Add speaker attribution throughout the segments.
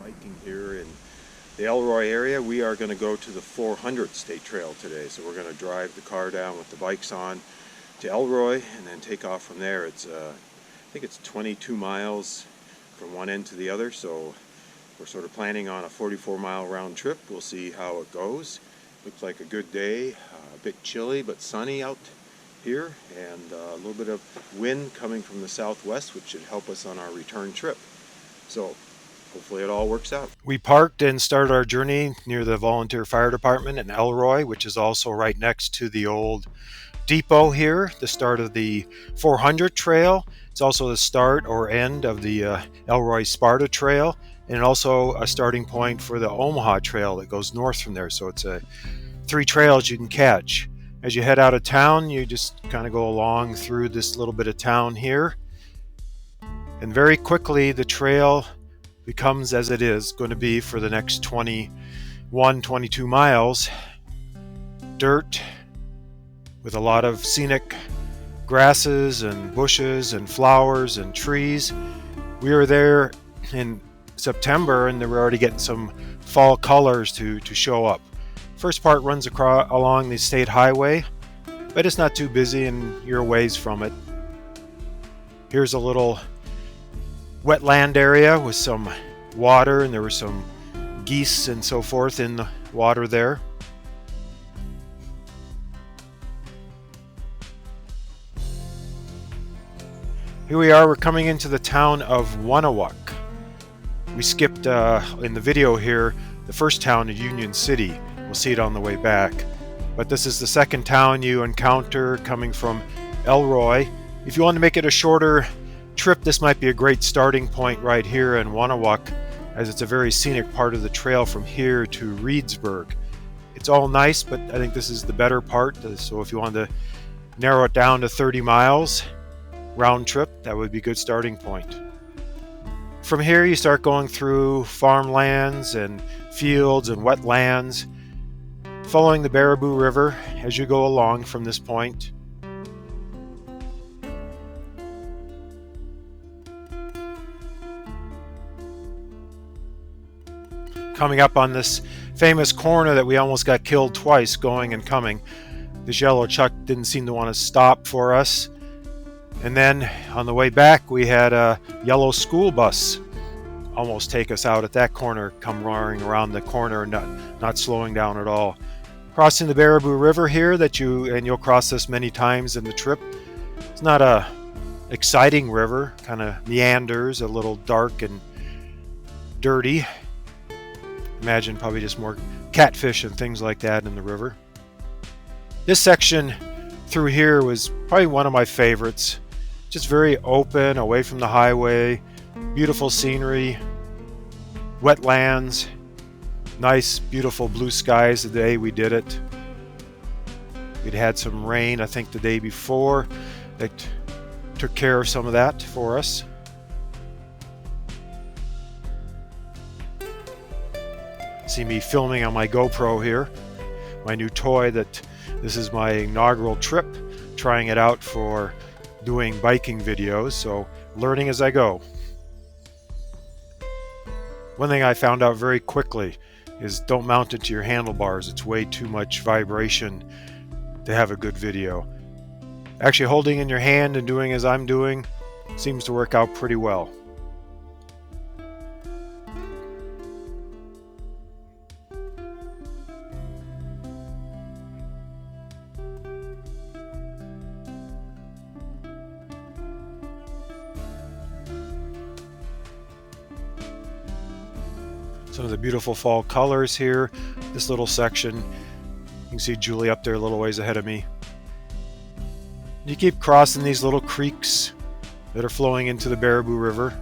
Speaker 1: Hiking here in the Elroy area. We are going to go to the 400 State Trail today, so we're going to drive the car down with the bikes on to Elroy and then take off from there. It's I think it's 22 miles from one end to the other, so we're sort of planning on a 44-mile round trip. We'll see how it goes. Looks like a good day, a bit chilly but sunny out here, and a little bit of wind coming from the southwest, which should help us on our return trip. So hopefully it all works out. We parked and started our journey near the volunteer fire department in Elroy, which is also right next to the old depot here, the start of the 400 trail. It's also the start or end of the Elroy Sparta trail, and also a starting point for the Omaha trail that goes north from there. So it's 3 trails you can catch. As you head out of town, you just kind of go along through this little bit of town here, and very quickly the trail becomes as it is going to be for the next 22 miles. Dirt with a lot of scenic grasses and bushes and flowers and trees. We were there in September and we're already getting some fall colors to show up. First part runs along the state highway, but it's not too busy and you're a ways from it. Here's a little wetland area with some water, and there were some geese and so forth in the water there. Here we are, we're coming into the town of Wanawak. We skipped in the video here the first town in Union City. We'll see it on the way back. But this is the second town you encounter coming from Elroy. If you want to make it a shorter trip, this might be a great starting point right here in Wanawak, as it's a very scenic part of the trail from here to Reedsburg. It's all nice, but I think this is the better part. So if you want to narrow it down to 30 miles round trip, that would be a good starting point. From here you start going through farmlands and fields and wetlands, following the Baraboo River as you go along from this point. Coming up on this famous corner that we almost got killed twice going and coming. This yellow truck didn't seem to want to stop for us. And then on the way back we had a yellow school bus almost take us out at that corner, come roaring around the corner, not slowing down at all. Crossing the Baraboo River here, you'll cross this many times in the trip. It's not a exciting river, kind of meanders, a little dark and dirty. Imagine probably just more catfish and things like that in the river. This section through here was probably one of my favorites. Just very open, away from the highway, beautiful scenery, wetlands, nice beautiful blue skies the day we did it. We'd had some rain I think the day before that took care of some of that for us. See me filming on my GoPro here, my new toy. This is my inaugural trip, trying it out for doing biking videos, so learning as I go. One thing I found out very quickly is don't mount it to your handlebars. It's way too much vibration to have a good video. Actually holding in your hand and doing as I'm doing seems to work out pretty well. Some of the beautiful fall colors here. This little section, you can see Julie up there a little ways ahead of me. You keep crossing these little creeks that are flowing into the Baraboo River.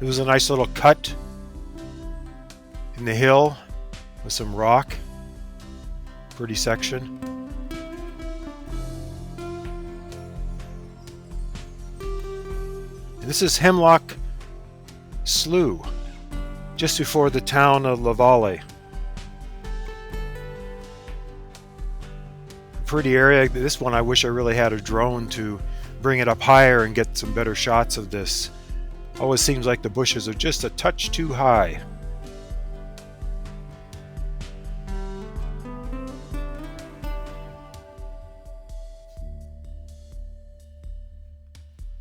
Speaker 1: There was a nice little cut in the hill with some rock. Pretty section. This is Hemlock Slough, just before the town of Valle. Pretty area. This one I wish I really had a drone to
Speaker 2: bring it up higher and get some better shots of this. Always seems like the bushes are just a touch too high.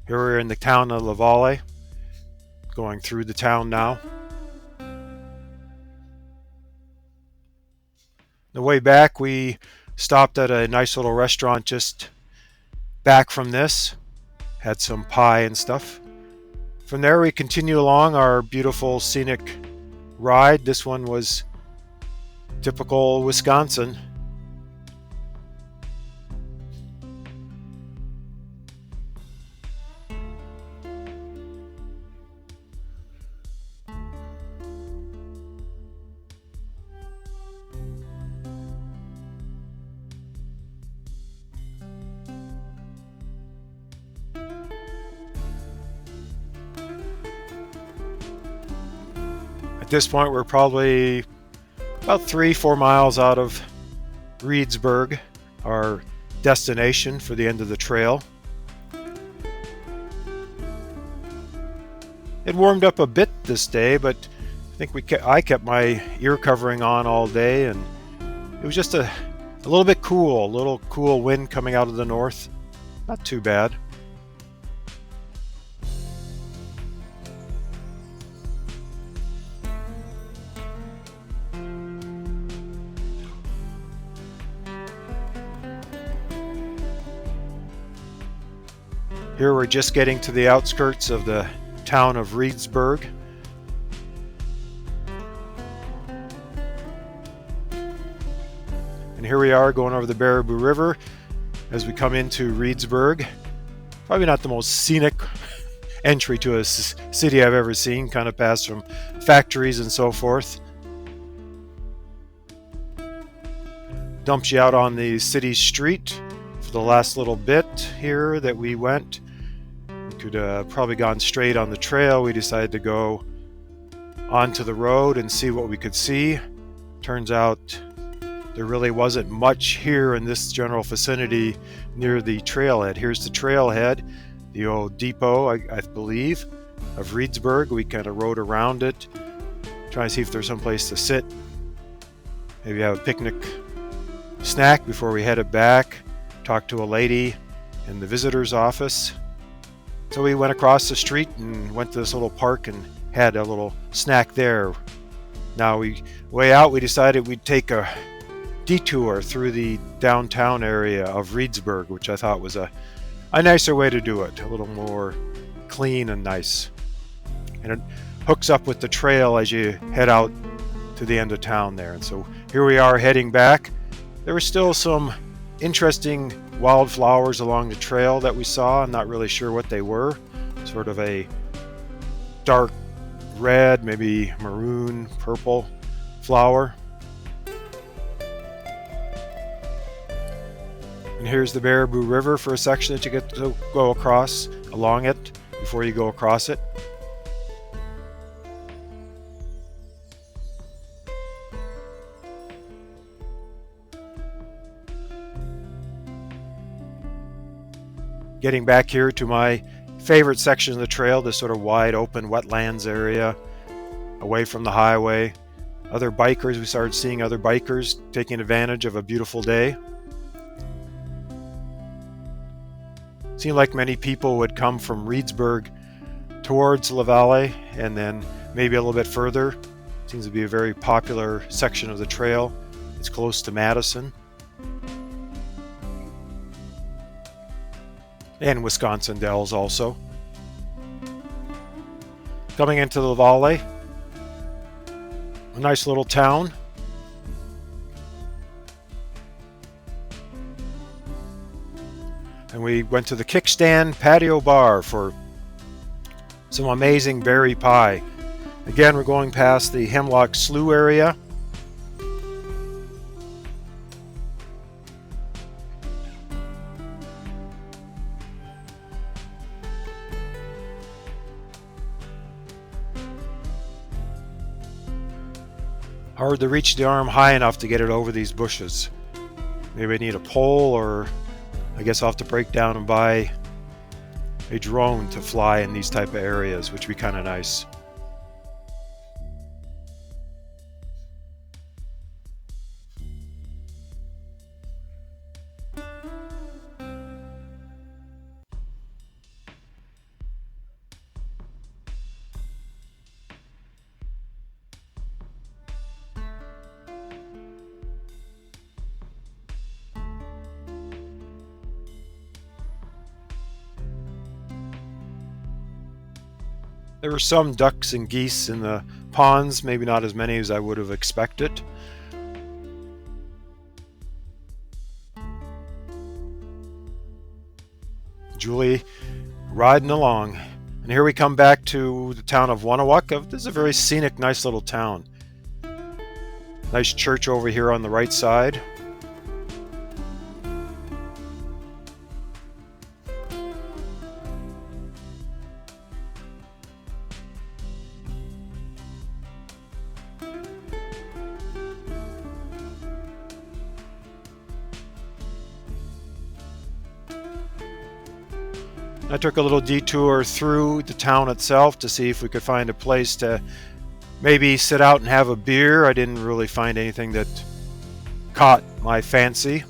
Speaker 2: Here we're in the town of Valle, going through the town now. The way back, we stopped at a nice little restaurant just back from this. Had some pie and stuff. From there, we continue along our beautiful scenic ride. This one was typical Wisconsin. At this point, we're probably about 3-4 miles out of Reedsburg, our destination for the end of the trail. It warmed up a bit this day, but I think I kept my ear covering on all day, and it was just a little bit cool, a little cool wind coming out of the north. Not too bad. Here we're just getting to the outskirts of the town of Reedsburg. And here we are going over the Baraboo River as we come into Reedsburg. Probably not the most scenic entry to a city I've ever seen, kind of past from factories and so forth. Dumps you out on the city street for the last little bit here that we went. Could have probably gone straight on the trail. We decided to go onto the road and see what we could see. Turns out there really wasn't much here in this general vicinity near the trailhead. Here's the trailhead, the old depot, I believe, of Reedsburg. We kind of rode around it, trying to see if there's some place to sit, maybe have a picnic snack before we headed back. Talk to a lady in the visitor's office. So we went across the street and went to this little park and had a little snack there. Now way out, we decided we'd take a detour through the downtown area of Reedsburg, which I thought was a nicer way to do it, a little more clean and nice. And it hooks up with the trail as you head out to the end of town there. And so here we are heading back. There were still some interesting wildflowers along the trail that we saw. I'm not really sure what they were. Sort of a dark red, maybe maroon, purple flower. And here's the Baraboo River for a section that you get to go across along it before you go across it. Getting back here to my favorite section of the trail, this sort of wide open wetlands area away from the highway. Other bikers, we started seeing other bikers taking advantage of a beautiful day. Seemed like many people would come from Reedsburg towards La Valle and then maybe a little bit further. Seems to be a very popular section of the trail. It's close to Madison. And Wisconsin Dells also. Coming into the Valle, a nice little town. And we went to the Kickstand Patio Bar for some amazing berry pie. Again, we're going past the Hemlock Slough area. Hard to reach the arm high enough to get it over these bushes. Maybe I need a pole, or I guess I'll have to break down and buy a drone to fly in these type of areas, which would be kind of nice. There were some ducks and geese in the ponds, maybe not as many as I would have expected. Julie riding along. And here we come back to the town of Wanawak. This is a very scenic, nice little town. Nice church over here on the right side. I took a little detour through the town itself to see if we could find a place to maybe sit out and have a beer. I didn't really find anything that caught my fancy.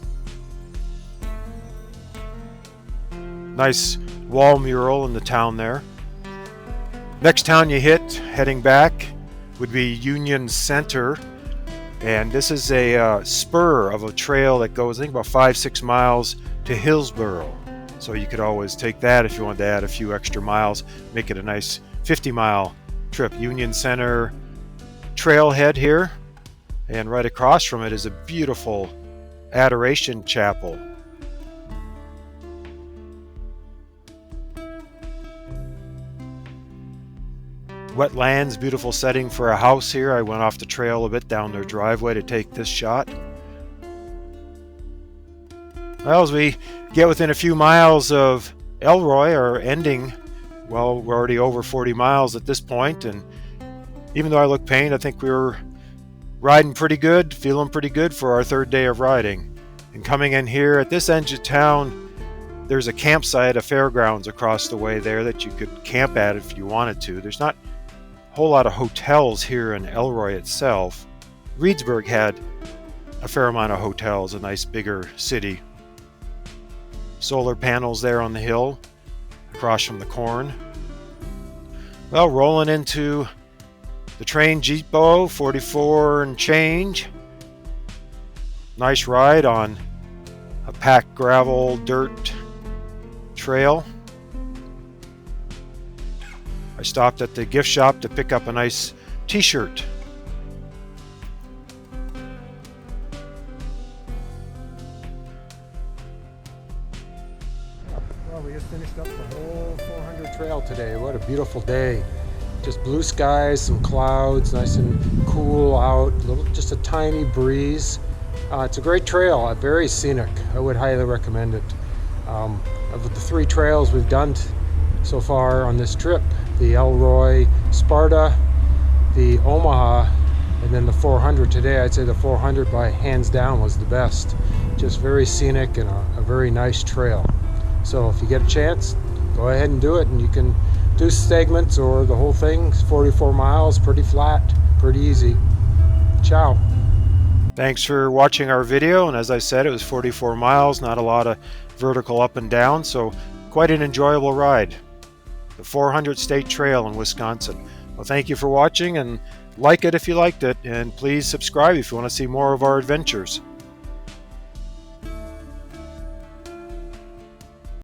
Speaker 2: Nice wall mural in the town there. Next town you hit, heading back, would be Union Center. And this is a spur of a trail that goes, I think, about 5-6 miles to Hillsboro. So you could always take that if you wanted to add a few extra miles, make it a nice 50-mile trip. Union Center trailhead here, and right across from it is a beautiful Adoration Chapel. Wetlands, beautiful setting for a house here. I went off the trail a bit down their driveway to take this shot. Well, as we get within a few miles of Elroy, or ending, well, we're already over 40 miles at this point, and even though I look pained, I think we were riding pretty good, feeling pretty good for our third day of riding. And coming in here at this end of town, there's a campsite, a fairgrounds across the way there that you could camp at if you wanted to. There's not a whole lot of hotels here in Elroy itself. Reedsburg had a fair amount of hotels, a nice bigger city. Solar panels there on the hill across from the corn. Well, rolling into the train depot, 44 and change. Nice ride on a packed gravel dirt trail. I stopped at the gift shop to pick up a nice t-shirt. Well, we just finished up the whole 400 trail today. What a beautiful day. Just blue skies, some clouds, nice and cool out, just a tiny breeze. It's a great trail, very scenic. I would highly recommend it. Of the 3 trails we've done so far on this trip, the Elroy Sparta, the Omaha, and then the 400 today, I'd say the 400 by hands down was the best. Just very scenic and a very nice trail. So if you get a chance, go ahead and do it, and you can do segments or the whole thing. 44 miles, pretty flat, pretty easy. Ciao. Thanks for watching our video, and as I said, it was 44 miles, not a lot of vertical up and down, so quite an enjoyable ride. The 400 State Trail in Wisconsin. Well, thank you for watching, and like it if you liked it, and please subscribe if you want to see more of our adventures.